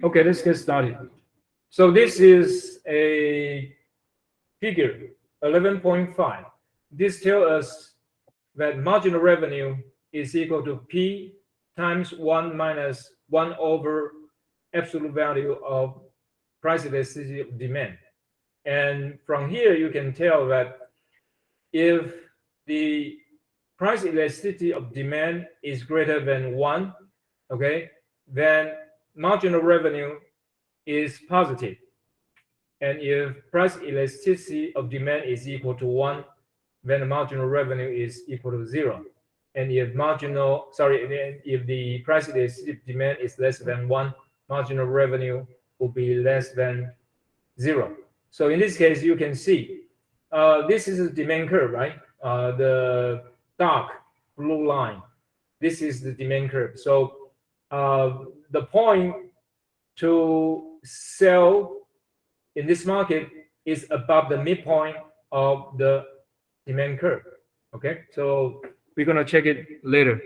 Okay, let's get started. So this is a figure 11.5. This tells us that marginal revenue is equal to P times 1 minus 1 over absolute value of price elasticity of demand. And from here, you can tell that if the price elasticity of demand is greater than 1, okay, then marginal revenue is positive. And if price elasticity of demand is equal to 1, then the marginal revenue is equal to 0. And if if the price elasticity of demand is less than 1, marginal revenue will be less than 0. So in this case, you can see this is a demand curve, right? The dark blue line, this is the demand curve. So the point to sell in this market is above the midpoint of the demand curve. Okay, so we're going to check it later.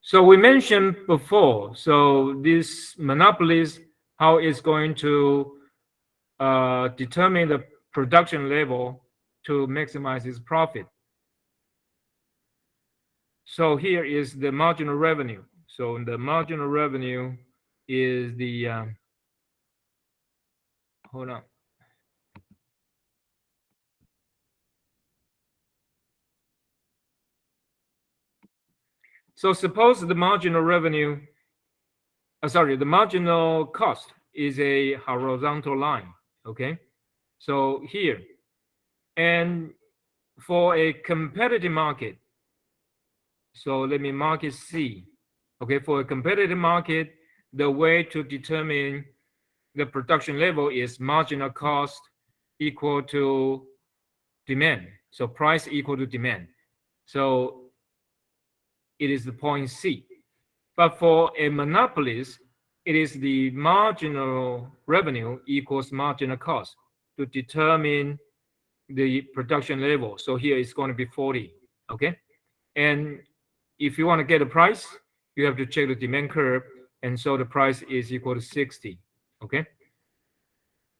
So we mentioned before, so this monopolist, how it's going to determine the production level to maximize its profit. So here is the marginal revenue. So the marginal revenue is the, hold on. So suppose the marginal revenue, the marginal cost is a horizontal line, okay? So here, and for a competitive market, so let me mark it C. Okay, for a competitive market, the way to determine the production level is marginal cost equal to demand. So price equal to demand. So it is the point C. But for a monopolist, it is the marginal revenue equals marginal cost to determine the production level. So here it's going to be 40. Okay. And if you want to get a price, you have to check the demand curve. And so the price is equal to 60. Okay.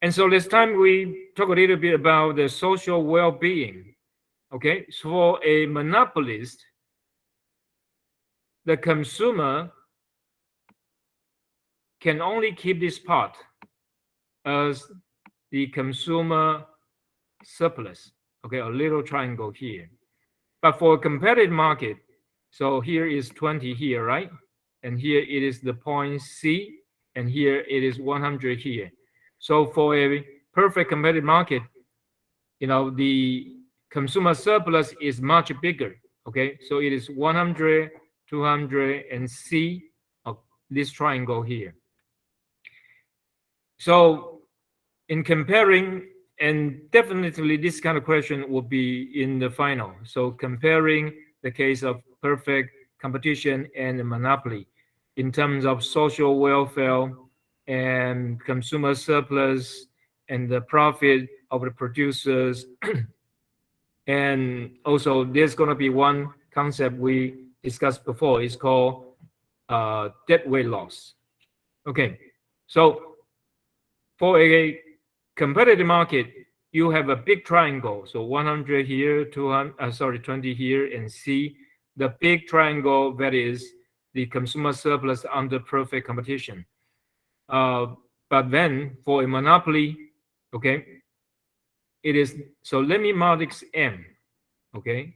And so this time we talk a little bit about the social well-being. Okay. So for a monopolist, the consumer can only keep this part as the consumer surplus. Okay. A little triangle here. But for a competitive market, so here is 20 here, right? And here it is the point C, and here it is 100 here. So for a perfect competitive market, the consumer surplus is much bigger, okay? So it is 100, 200, and C of this triangle here. So in comparing, and definitely this kind of question will be in the final. So comparing the case of perfect competition and monopoly in terms of social welfare and consumer surplus and the profit of the producers. And also there's going to be one concept we discussed before. It's called deadweight loss. Okay, so for a competitive market, you have a big triangle. So 100 here, 20 here, and C, the big triangle that is the consumer surplus under perfect competition. But then for a monopoly, okay, it is, so let me mark this M, okay.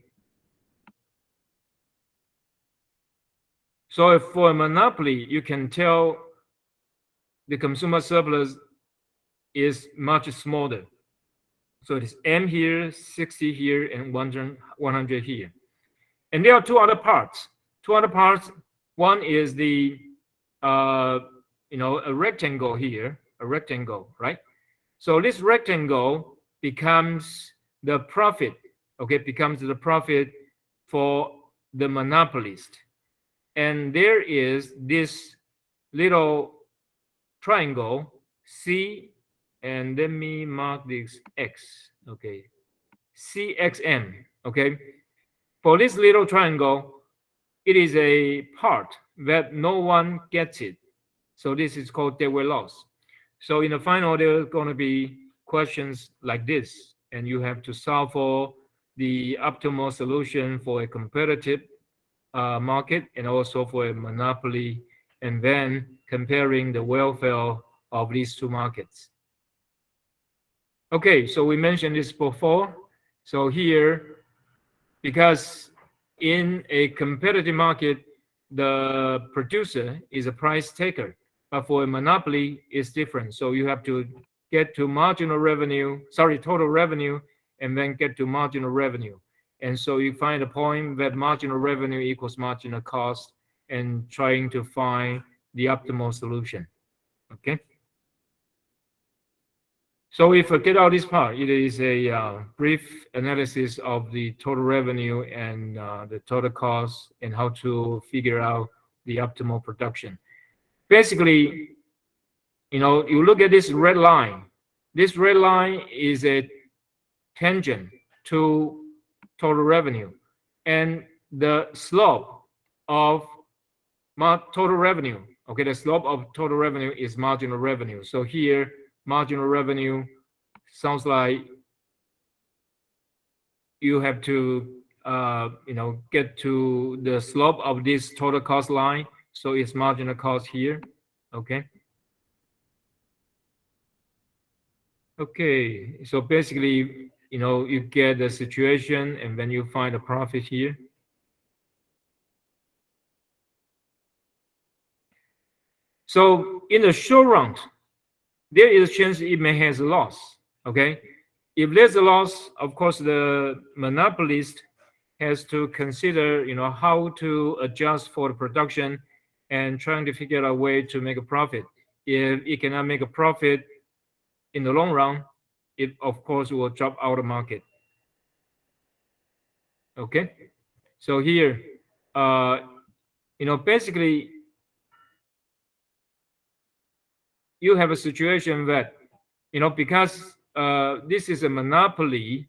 So if for a monopoly, you can tell the consumer surplus is much smaller. So it is M here, 60 here, and 100 here. And there are two other parts. One is the, a rectangle here, a rectangle, right? So this rectangle becomes the profit, okay, becomes the profit for the monopolist. And there is this little triangle, C, and let me mark this X, okay, CXM, okay. For this little triangle, it is a part that no one gets it. So this is called deadweight loss. So in the final, there are going to be questions like this, and you have to solve for the optimal solution for a competitive market and also for a monopoly, and then comparing the welfare of these two markets. Okay, so we mentioned this before. So here, because in a competitive market, the producer is a price taker, but for a monopoly, it's different. So you have to get to total revenue, and then get to marginal revenue. And so you find a point that marginal revenue equals marginal cost and trying to find the optimal solution. Okay. So we forget all this part. It is a brief analysis of the total revenue and the total cost and how to figure out the optimal production. Basically, you look at this red line. This red line is a tangent to total revenue, and the slope of total revenue. Okay, the slope of total revenue is marginal revenue. So here, marginal revenue sounds like you have to get to the slope of this total cost line. So it's marginal cost here. Okay. Okay. So basically, you get the situation and then you find a profit here. So in the short run, there is a chance it may have a loss. Okay. If there's a loss, of course, the monopolist has to consider, how to adjust for the production and trying to figure out a way to make a profit. If it cannot make a profit in the long run, it of course will drop out of the market. Okay. So here, basically, you have a situation that, because this is a monopoly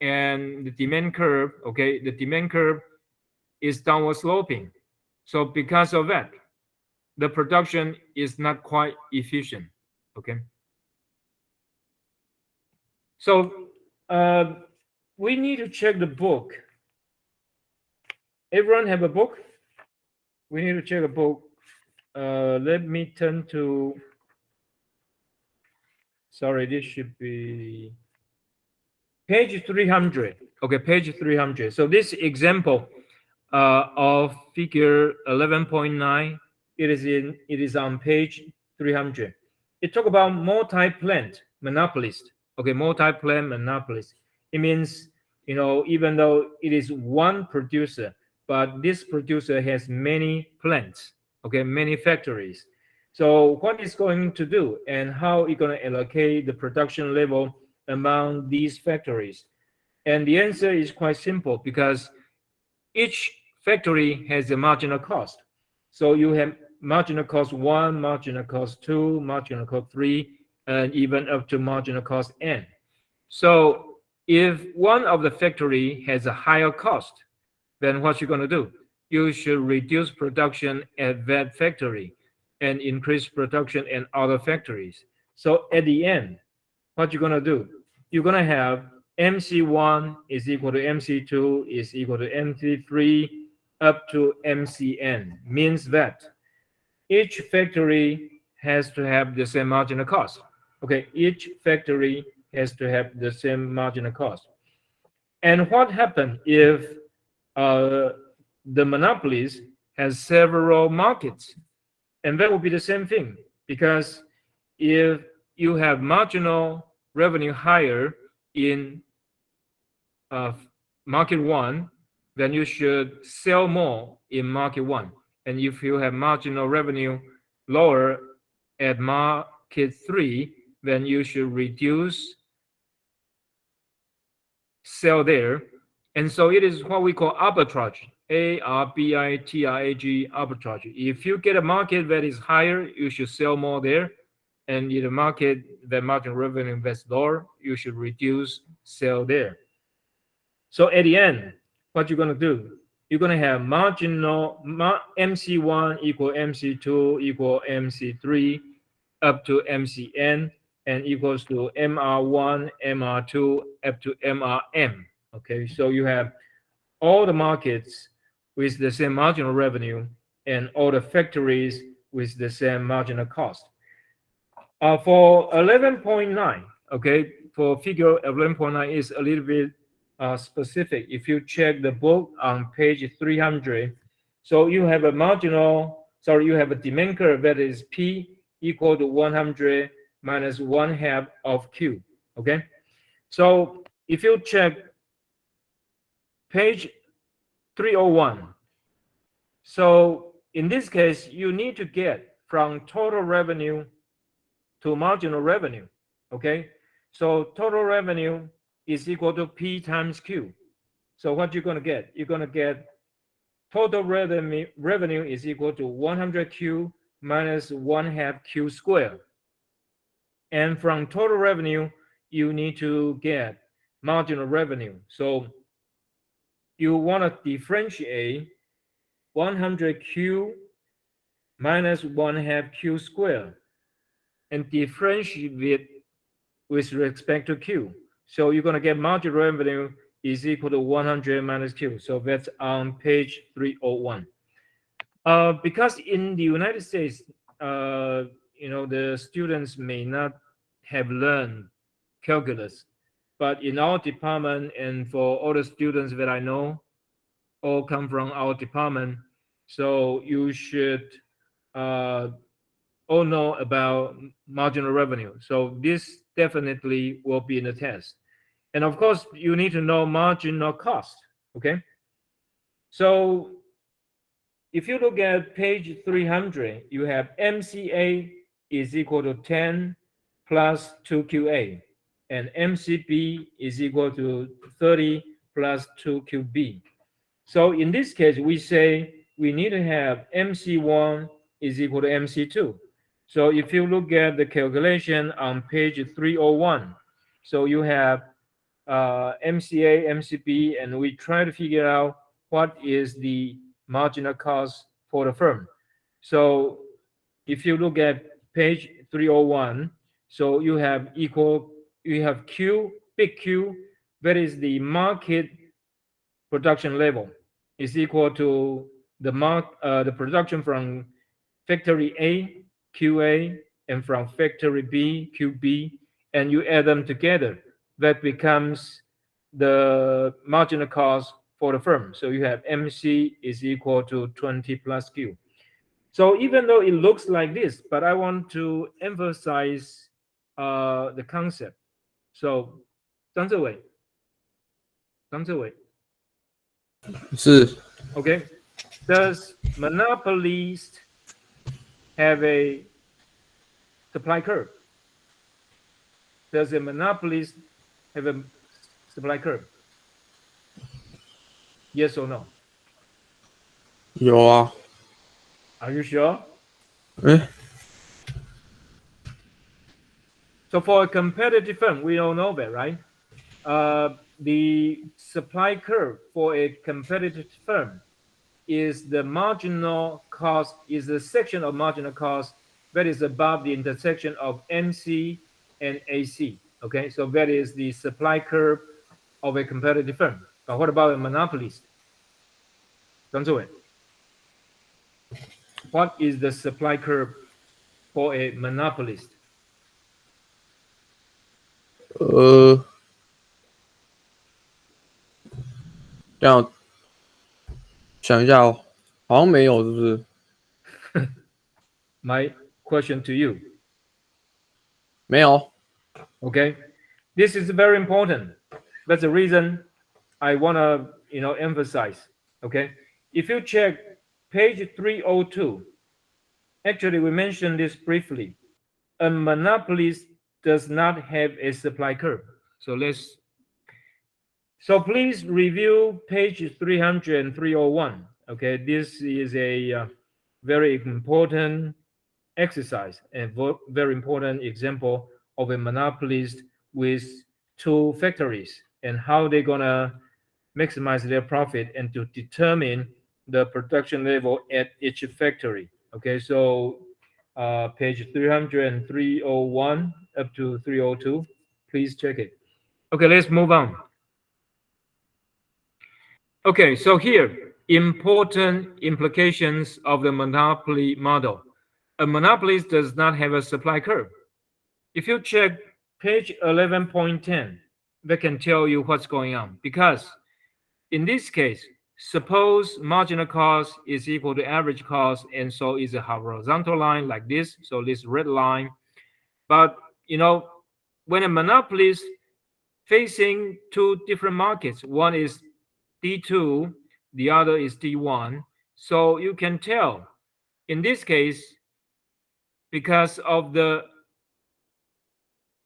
and the demand curve, okay, the demand curve is downward sloping. So because of that, the production is not quite efficient, okay? So we need to check the book. Everyone have a book? We need to check a book. Let me turn to, sorry, this should be page 300. Okay, page 300. So this example of figure 11.9, it is on page 300. It talk about multi-plant monopolist. Okay, multi-plant monopolist. It means, even though it is one producer, but this producer has many plants, okay, many factories. So what is going to do and how it's going to allocate the production level among these factories? And the answer is quite simple, because each factory has a marginal cost. So you have marginal cost 1, marginal cost 2, marginal cost 3, and even up to marginal cost n. So if one of the factory has a higher cost, then what you're going to do? You should reduce production at that factory and increase production in other factories. So at the end, what you're going to do? You're going to have MC1 is equal to MC2 is equal to MC3 up to MCN. Means that each factory has to have the same marginal cost. Okay, each factory has to have the same marginal cost. And what happens if the monopolies has several markets? And that will be the same thing, because if you have marginal revenue higher in market 1, then you should sell more in market 1. And if you have marginal revenue lower at market 3, then you should reduce sell there. And so it is what we call arbitrage, arbitrage, arbitrage. If you get a market that is higher, you should sell more there. And in the market that marginal revenue that's lower, you should reduce sell there. So at the end, what you're going to do? you're going to have marginal MC1 equal MC2 equal MC3 up to MCN and equals to MR1, MR2 up to MRM. Okay, so you have all the markets with the same marginal revenue and all the factories with the same marginal cost. For 11.9, okay, for figure 11.9 is a little bit specific. If you check the book on page 300, so you have a you have a demand curve that is P equal to 100 minus 1/2 of Q, okay? So if you check page 301, so in this case, you need to get from total revenue to marginal revenue, okay? So total revenue is equal to P times Q. So what you're going to get? You're going to get total revenue is equal to 100Q minus 1/2 Q squared. And from total revenue, you need to get marginal revenue. So you want to differentiate 100Q minus 1/2 Q squared and differentiate it with respect to Q. So you're going to get marginal revenue is equal to 100 minus Q. So that's on page 301. Because in the United States, the students may not have learned calculus, but in our department and for all the students that I know, all come from our department. So you should all know about marginal revenue. So this definitely will be in the test. And of course, you need to know marginal cost, okay? So if you look at page 300, you have MCA is equal to 10 plus 2QA, and MCB is equal to 30 plus 2QB. So in this case, we say we need to have MC1 is equal to MC2. So if you look at the calculation on page 301, so you have MCA, MCB, and we try to figure out what is the marginal cost for the firm. So if you look at page 301, so you have Q, big Q, that is the market production level, is equal to the production from factory A, QA, and from factory B, QB, and you add them together. That becomes the marginal cost for the firm. So you have MC is equal to 20 plus Q. So even though it looks like this, but I want to emphasize the concept. So 张志伟 是 Okay. Does Monopolist have a supply curve? Does a monopolist have a supply curve? Yes or no? 有啊。 Are you sure? 哎， So for a competitive firm, we all know that, right? The supply curve for a competitive firm is the marginal cost, is the section of marginal cost that is above the intersection of MC and AC. Okay, so that is the supply curve of a competitive firm. But what about a monopolist? What is the supply curve for a monopolist? 这样想一下哦，好像没有，是不是？ My question to you. 没有。 Okay, this is very important. That's the reason I want to emphasize. Okay, if you check page 302, actually we mentioned this briefly. A monopolist does not have a supply curve. So please review page 300 and 301. Okay, this is a very important exercise and very important example of a monopolist with two factories and how they're gonna maximize their profit and to determine the production level at each factory. Okay, so page 300 and 301 up to 302, please check it. Okay, let's move on. Okay, so here, important implications of the monopoly model. A monopolist does not have a supply curve. If you check page 11.10, that can tell you what's going on, because in this case, suppose marginal cost is equal to average cost, and so is a horizontal line like this, so this red line. But when a monopolist facing two different markets, one is D2, the other is D1, so you can tell in this case, because of the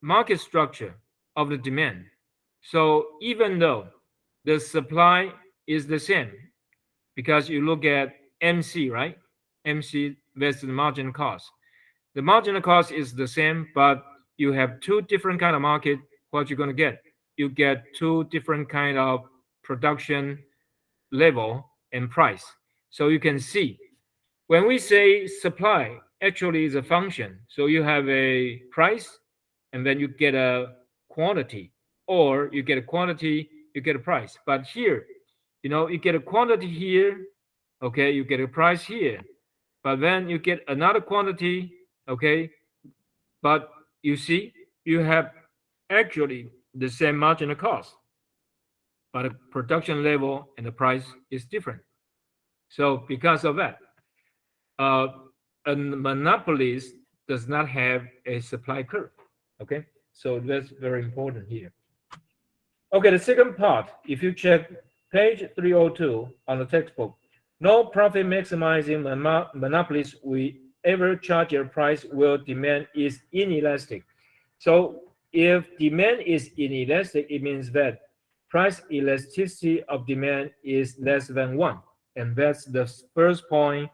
market structure of the demand, so even though the supply is the same, because you look at MC, right? MC versus the marginal cost. The marginal cost is the same, but you have two different kind of market. What you're going to get? You get two different kind of production level and price. So you can see when we say supply actually is a function. So you have a price and then you get a quantity, or you get a quantity, you get a price. But here, you get a quantity here, okay, you get a price here, but then you get another quantity, okay, but you see, you have actually the same marginal cost, but the production level and the price is different. So because of that, a monopolist does not have a supply curve. Okay, so that's very important here. Okay, the second part, if you check page 302 on the textbook, no profit maximizing monopolist will ever charge a price where demand is inelastic. So if demand is inelastic, it means that price elasticity of demand is less than 1. And that's the first point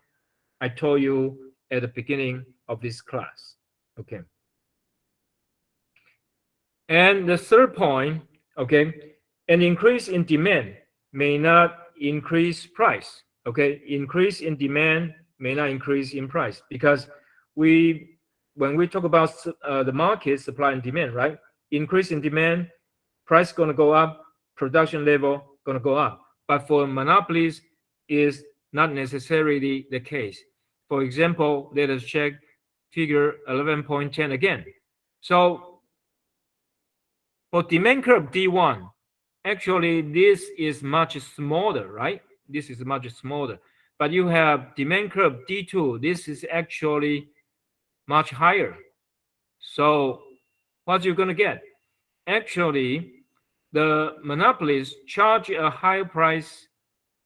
I told you at the beginning of this class. Okay. And the third point, okay, an increase in demand may not increase price. Okay, increase in demand may not increase in price, because when we talk about the market, supply and demand, right? Increase in demand, price going to go up, production level going to go up. But for monopolies, is not necessarily the case. For example, let us check figure 11.10 again. So for demand curve D1, actually this is much smaller, right? This is much smaller. But you have demand curve D2, this is actually much higher. So what you're going to get? Actually, the monopolists charge a higher price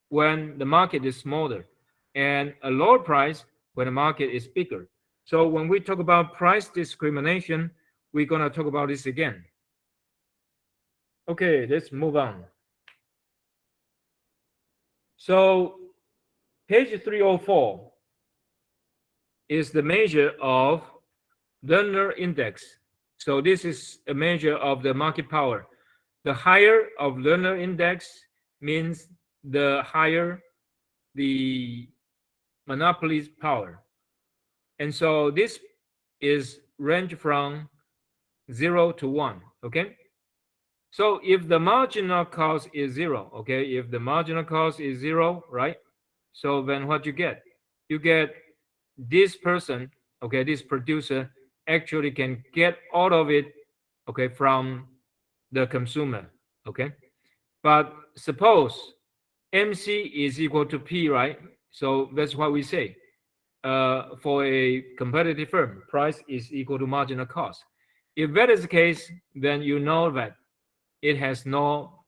when the market is smaller, and a lower price when the market is bigger. So when we talk about price discrimination, we're going to talk about this again. Okay, let's move on. So page 304 is the measure of Lerner index. So this is a measure of the market power. The higher of Lerner index means the higher the monopoly's power. And so this is range from 0 to 1, okay? So if the marginal cost is 0, okay, if the marginal cost is 0, right? So then what you get? You get this person, okay, this producer actually can get all of it, okay, from the consumer, okay? But suppose MC is equal to P, right? So that's what we say. For a competitive firm, price is equal to marginal cost. If that is the case, then you know that it has no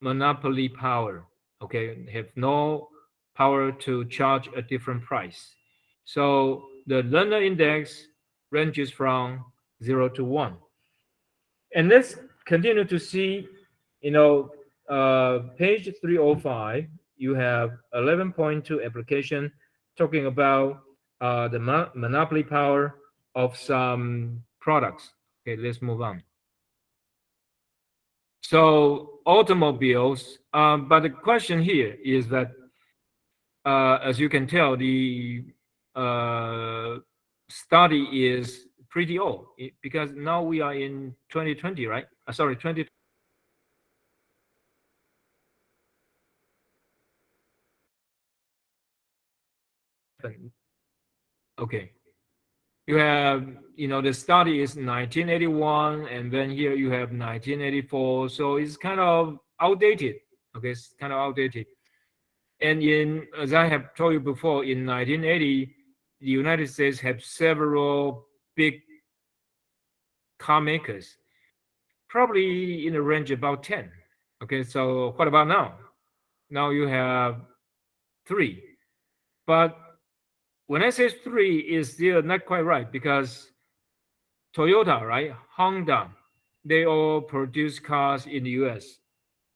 monopoly power, okay? Have no power to charge a different price. So the Lerner index ranges from 0 to 1. And let's continue to see, page 305, you have 11.2 application talking about the monopoly power of some products. Okay, let's move on. So automobiles. But the question here is that, as you can tell, the study is pretty old because now we are in 2020, right? Sorry, 20. Okay. You have, the study is 1981, and then here you have 1984. So it's kind of outdated. Okay, it's kind of outdated. And as I have told you before, in 1980, the United States had several big car makers, probably in the range about 10. Okay, so what about now? Now you have 3. But when I say 3, is still not quite right because Toyota, right? Honda, they all produce cars in the US.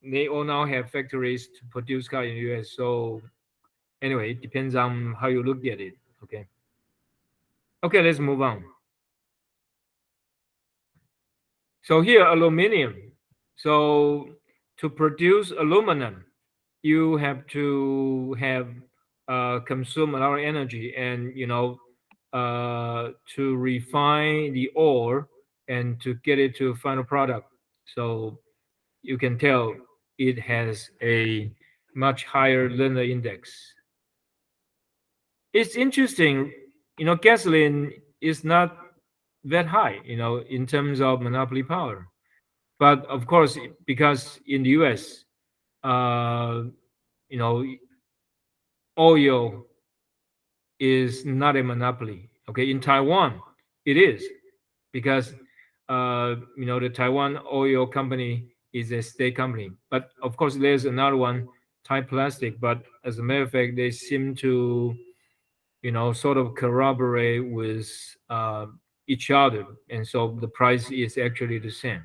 They all now have factories to produce cars in the US. So anyway, it depends on how you look at it. Okay. Okay, let's move on. So here, aluminum. So to produce aluminum, you have to have consume a lot of energy, and to refine the ore and to get it to final product. So you can tell it has a much higher Linear index. It's interesting, gasoline is not that high, in terms of monopoly power. But of course, because in the US, uh, you know, oil is not a monopoly. Okay, in Taiwan, it is because the Taiwan oil company is a state company. But of course, there's another one, Thai Plastic. But as a matter of fact, they seem to sort of corroborate with each other, and so the price is actually the same.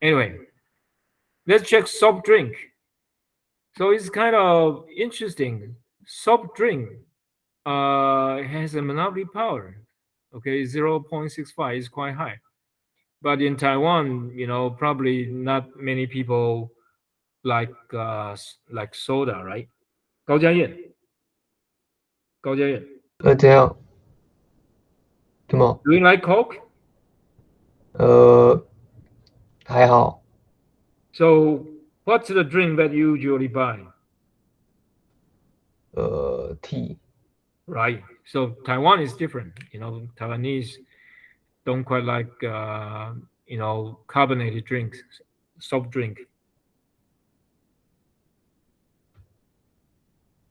Anyway, let's check soft drink. So it's kind of interesting. Soft drink has a monopoly power. Okay, 0.65 is quite high. But in Taiwan, probably not many people like soda, right? 高加燕，高加燕。怎样？对吗？ Do you like Coke? 还好。 So what's the drink that you usually buy? Tea. Right. So Taiwan is different. Taiwanese don't quite like carbonated drinks, soft drink.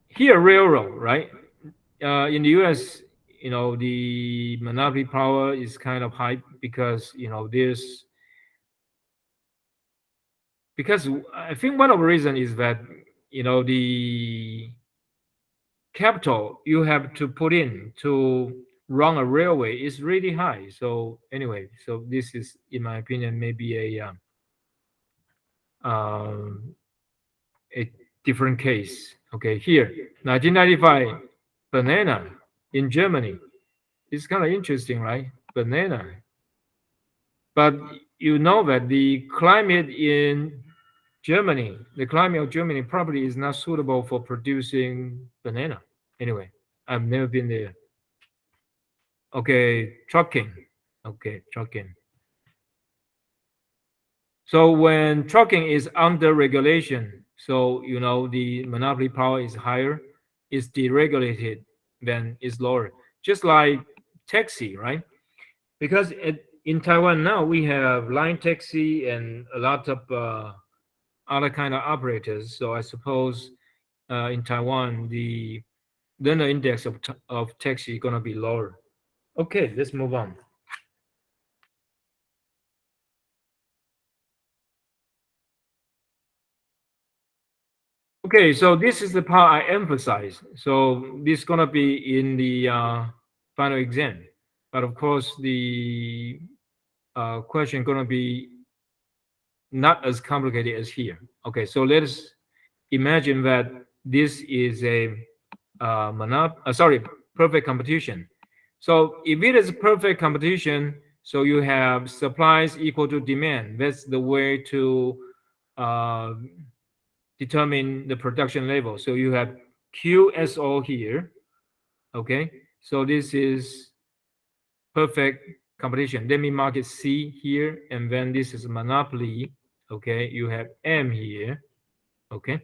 Here, railroad, right? In the U.S., the monopoly power is kind of high because because I think one of the reasons is that the capital you have to put in to run a railway is really high. So anyway, so this is, in my opinion, maybe a different case. Okay, here, 1995, banana in Germany. It's kind of interesting, right? Banana. But you know that the climate in Germany, the climate of Germany probably is not suitable for producing banana. Anyway, I've never been there. Okay, trucking. Okay, trucking. So when trucking is under regulation, so the monopoly power is higher, it's deregulated, then it's lower. Just like taxi, right? Because in Taiwan now we have line taxi and a lot of other kind of operators. So I suppose in Taiwan the Linear index of taxi is gonna be lower. Okay, let's move on. Okay, so this is the part I emphasize. So this is gonna be in the final exam, but of course the question gonna be not as complicated as here. Okay, so let's imagine that this is a perfect competition. So if it is perfect competition, so you have supplies equal to demand. That's the way to determine the production level. So you have QSO here. Okay, so this is perfect competition. Let me mark it C here, and then this is monopoly. Okay, you have M here. Okay,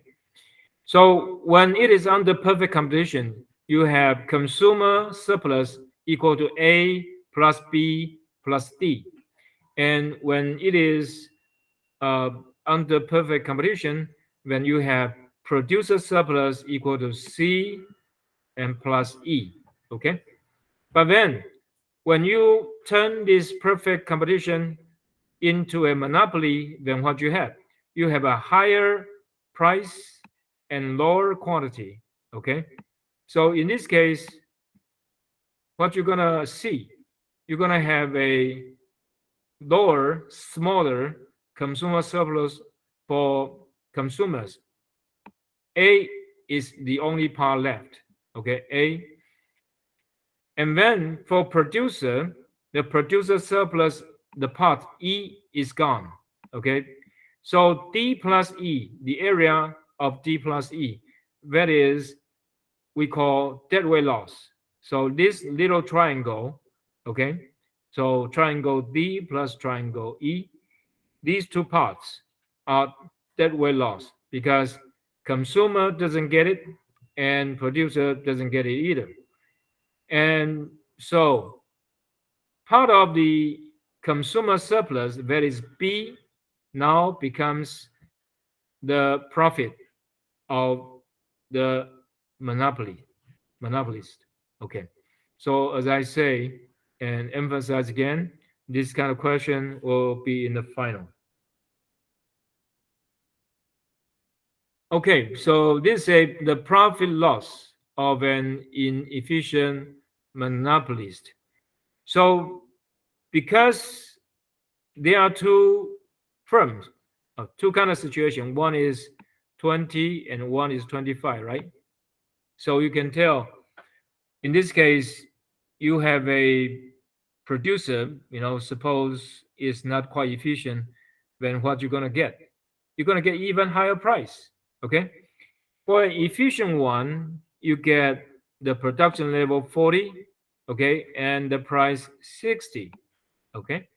so when it is under perfect competition, you have consumer surplus equal to A plus B plus D. And when it is under perfect competition, when you have producer surplus equal to C and plus E. Okay, but then when you turn this perfect competition into a monopoly, then what you have? You have a higher price and lower quantity. Okay, so in this case, what you're gonna see, you're gonna have a lower, smaller consumer surplus for consumers. A is the only part left. Okay, A. And then for producer, the producer surplus, the part E is gone. Okay, so D plus E, the area of D plus E, that is we call deadweight loss. So this little triangle, okay, so triangle D plus triangle E, these two parts are deadweight loss because consumer doesn't get it and producer doesn't get it either. And so part of the consumer surplus, that is B, now becomes the profit of the monopolist. Okay. So as I say and emphasize again, this kind of question will be in the final. Okay, so this is the profit loss of an inefficient monopolist. So because there are two firms, two kind of situation. One is 20 and one is 25, right? So you can tell in this case, you have a producer, suppose is not quite efficient, then what you're going to get? You're going to get even higher price. Okay. For an efficient one, you get the production level 40, okay, and the price 60, okay.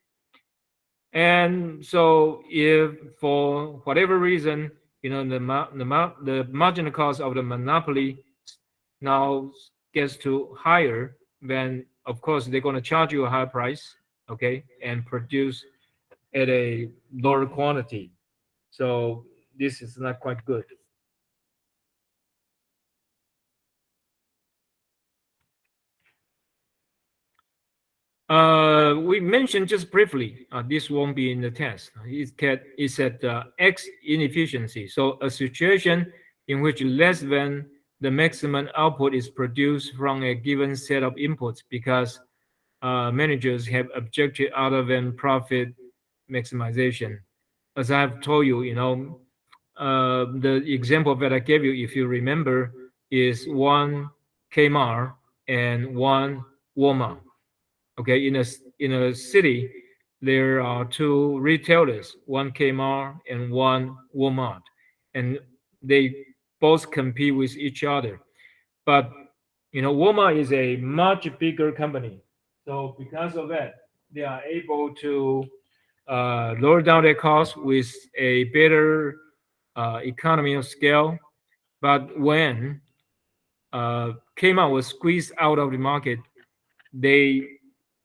And so if for whatever reason, the marginal cost of the monopoly now gets to higher, then of course they're going to charge you a higher price, okay, and produce at a lower quantity. So this is not quite good. We mentioned just briefly, this won't be in the test. It's at X inefficiency. So a situation in which less than the maximum output is produced from a given set of inputs because managers have objected other than profit maximization. As I've told you, the example that I gave you, if you remember, is one Kmart and one Walmart. Okay, in a city, there are two retailers, one Kmart and one Walmart, and they both compete with each other. But Walmart is a much bigger company, so because of that, they are able to lower down their costs with a better economy of scale. But when Kmart was squeezed out of the market, they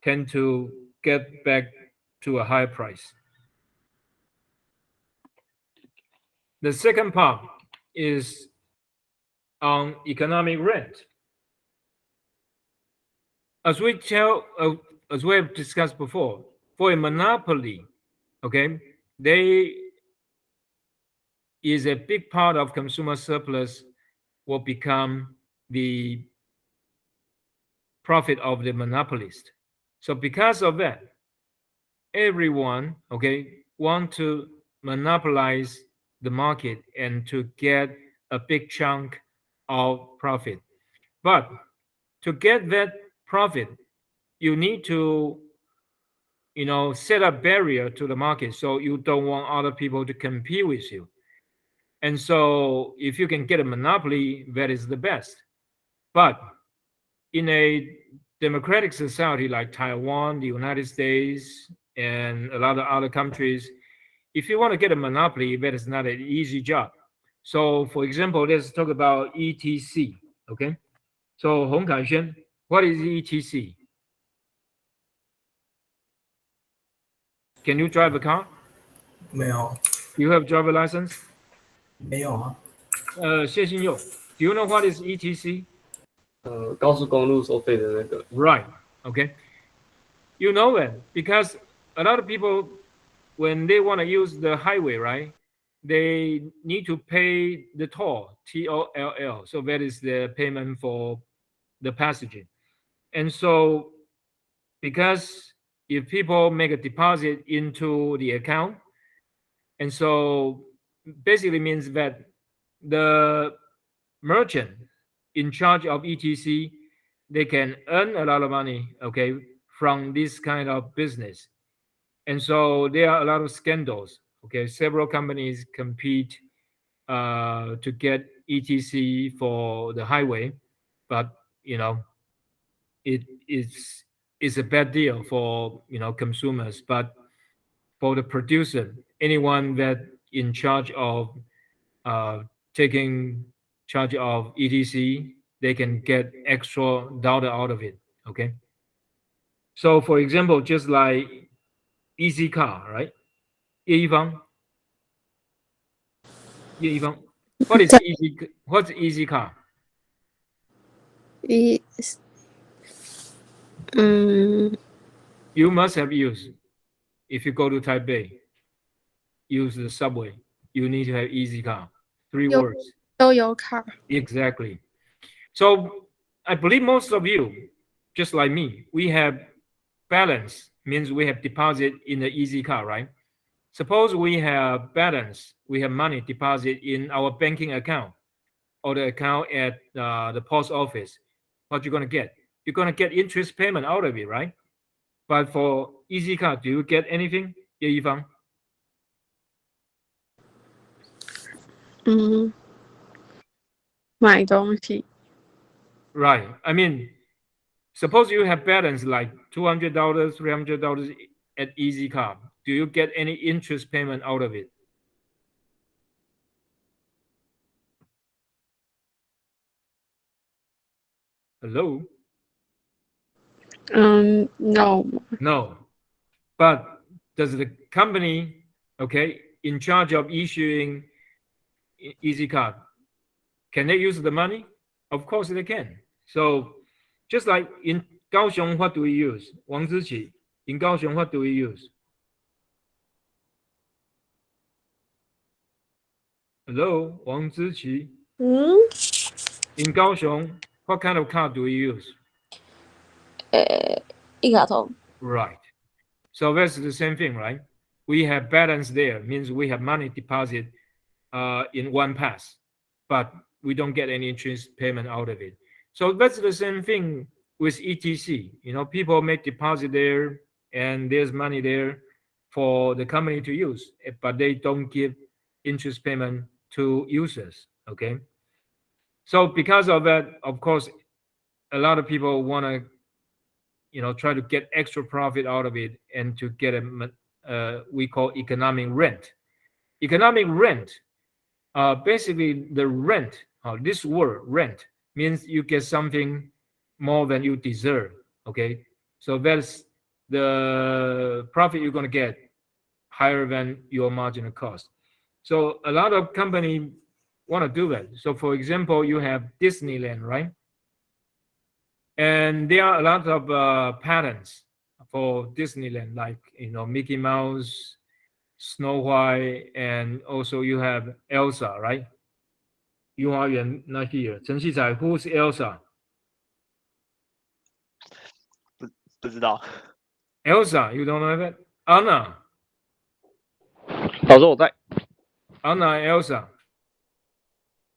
tend to get back to a higher price. The second part is on economic rent. As we have discussed before, for a monopoly, okay, they is a big part of consumer surplus will become the profit of the monopolist. So because of that, everyone, okay, want to monopolize the market and to get a big chunk of profit. But to get that profit, you need to, set a barrier to the market, so you don't want other people to compete with you. And so if you can get a monopoly, that is the best. But in a democratic society like Taiwan, the United States, and a lot of other countries, if you want to get a monopoly, that is not an easy job. So, for example, let's talk about ETC. Okay. So, Hong Kai-Xuan, what is ETC? Can you drive a car? 没有， You have driver license? 没有啊，谢信佑, do you know what is ETC? 高速公路收费的那个 Right. Okay. You know it because a lot of people, when they want to use the highway, right, they need to pay the toll, TOLL. So that is the payment for the passenger. And so, because if people make a deposit into the account, and so basically means that the merchant in charge of ETC, they can earn a lot of money, okay, from this kind of business. And so there are a lot of scandals. Okay, several companies compete to get ETC for the highway, but it is a bad deal for consumers. But for the producer, anyone that in charge of taking charge of ETC, they can get extra dollar out of it. Okay. So for example, just like Easy Car, right? 叶一方, what is what's Easy Car? You must have used, if you go to Taipei, use the subway, you need to have Easy Car. 3 words. 悠游卡 Exactly. So I believe most of you, just like me, we have balance, means we have deposit in the Easy Car, right? Suppose we have balance, we have money deposit in our banking account or the account at the post office. What you're going to get? You're going to get interest payment out of it, right? But for Easy Car, do you get anything, 叶一方? 买东西 Right. I mean, suppose you have balance like $200, $300 at Easy Car. Do you get any interest payment out of it? Hello? No No. But does the company, okay, in charge of issuing Easy Card, can they use the money? Of course they can. So just like in Kaohsiung, what do we use? Wang Ziqi, in Kaohsiung, what do we use? Hello, Wang Ziqi. In Kaohsiung, what kind of card do we use? 一卡通 Right. So that's the same thing, right? We have balance there, means we have money deposit in one pass, but we don't get any interest payment out of it. So that's the same thing with ETC. People make deposit there and there's money there for the company to use, but they don't give interest payment to users. Okay. So because of that, of course, a lot of people want to try to get extra profit out of it and to get we call economic rent. Economic rent, basically the rent, this word rent means you get something more than you deserve. Okay, so that's the profit you're going to get higher than your marginal cost. So a lot of companies want to do that. So for example, you have Disneyland, right? And there are a lot of patents for Disneyland, like Mickey Mouse, Snow White, and also you have Elsa, right? 幼儿园那 here. 陈希才, who's Elsa? 不知道。 Elsa, you don't know that? Anna. 老师我在。 Anna and Elsa.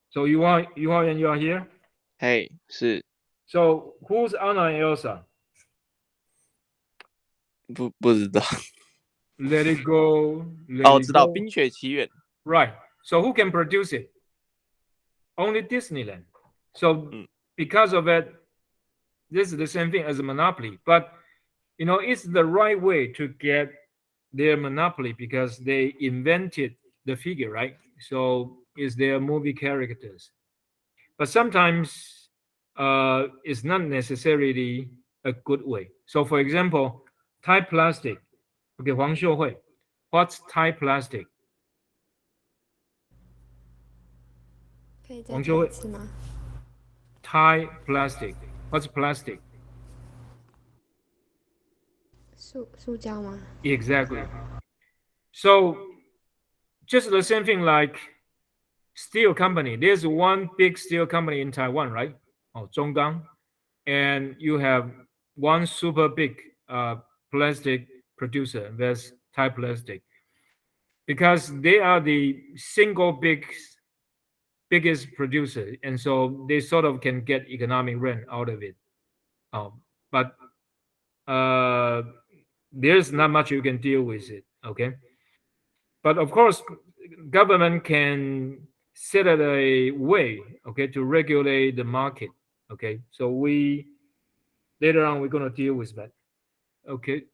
So you are here? 嘿，是 So who's Anna and Elsa? 不知道。 Let it go. 哦， Let 知 it 道， go. 冰雪奇缘。 Right. So who can produce it? Only Disneyland. So because of it, this is the same thing as a monopoly. But it's the right way to get their monopoly because they invented the figure, right? So it's their movie characters. But sometimes it's not necessarily a good way. So for example, Thai plastic. Okay, Huang Xiuhui. What's Thai plastic? 可以再王秋慧讲一次吗？ Thai plastic. What's plastic? 塑胶吗？ Exactly. So just the same thing like steel company. There's one big steel company in Taiwan, right? Oh, Zhonggang. And you have one super big plastic producer. That's Thai plastic. Because they are the single biggest producer. And so they sort of can get economic rent out of it. But there's not much you can deal with it. Okay. But of course, government can set a way, okay, to regulate the market. Okay. So later on we're going to deal with that. Okay.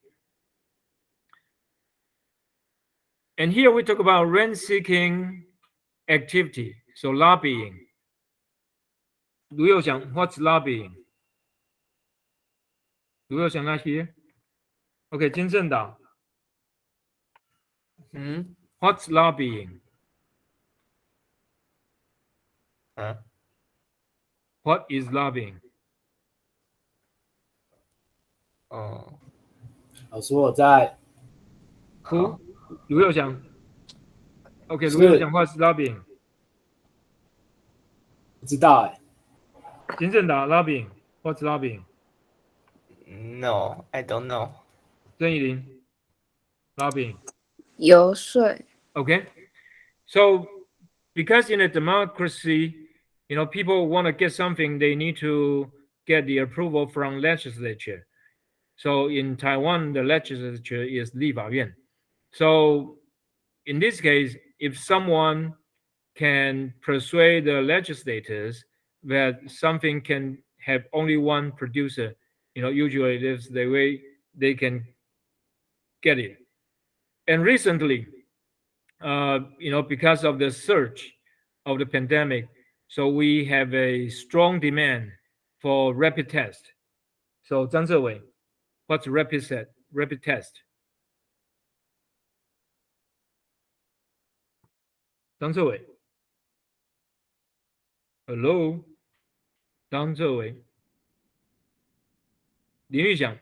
And here we talk about rent-seeking activity. So lobbying.卢佑祥, what's lobbying? 卢佑祥 not here? Okay, 金正岛. What's lobbying? What is lobbying? 老师我在 Who? 卢佑祥. Okay, 卢佑祥 what's lobbying? 不知道金正岛 lobbying. What's lobbying? No, I don't know. 郑义林 lobbying. 游说。 Okay. So because in a democracy, people want to get something, they need to get the approval from legislature. So in Taiwan, the legislature is 立法院. So in this case, if someone can persuade the legislators that something can have only one producer, usually this is the way they can get it. And recently, because of the surge of the pandemic, so we have a strong demand for rapid test. So 张志伟, what's rapid test? 张志伟 Hello? 张志伟林玉祥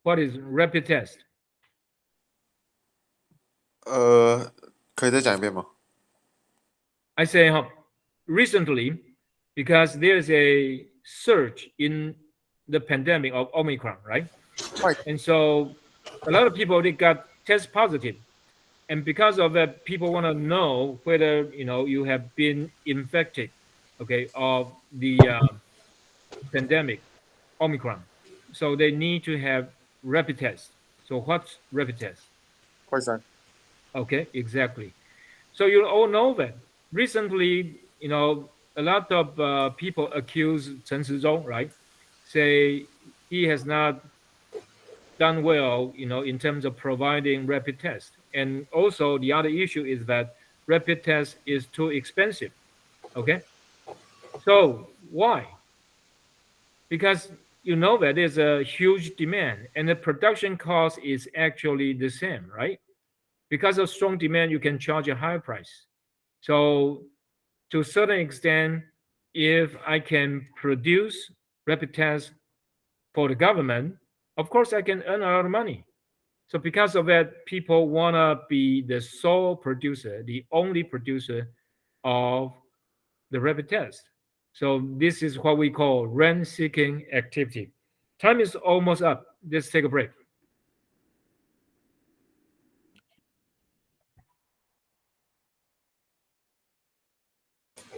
What is rapid test? 可以再讲一遍吗？ I say recently, because there's a surge in the pandemic of Omicron, right? Right. And so a lot of people, they got test positive. And because of that, people want to know whether, you have been infected, okay, of the pandemic, Omicron. So they need to have rapid test. So what's rapid test? 快筛 Okay, exactly. So you all know that recently, a lot of people accuse Chen Shizhong, right? Say he has not done well, in terms of providing rapid test. And also the other issue is that rapid test is too expensive. Okay. So why? Because that there's a huge demand and the production cost is actually the same, right? Because of strong demand, you can charge a higher price. So to a certain extent, if I can produce rapid tests for the government, of course I can earn a lot of money. So because of that, people want to be the sole producer, the only producer of the rapid test. So this is what we call rent-seeking activity. Time is almost up. Let's take a break.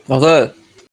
老师，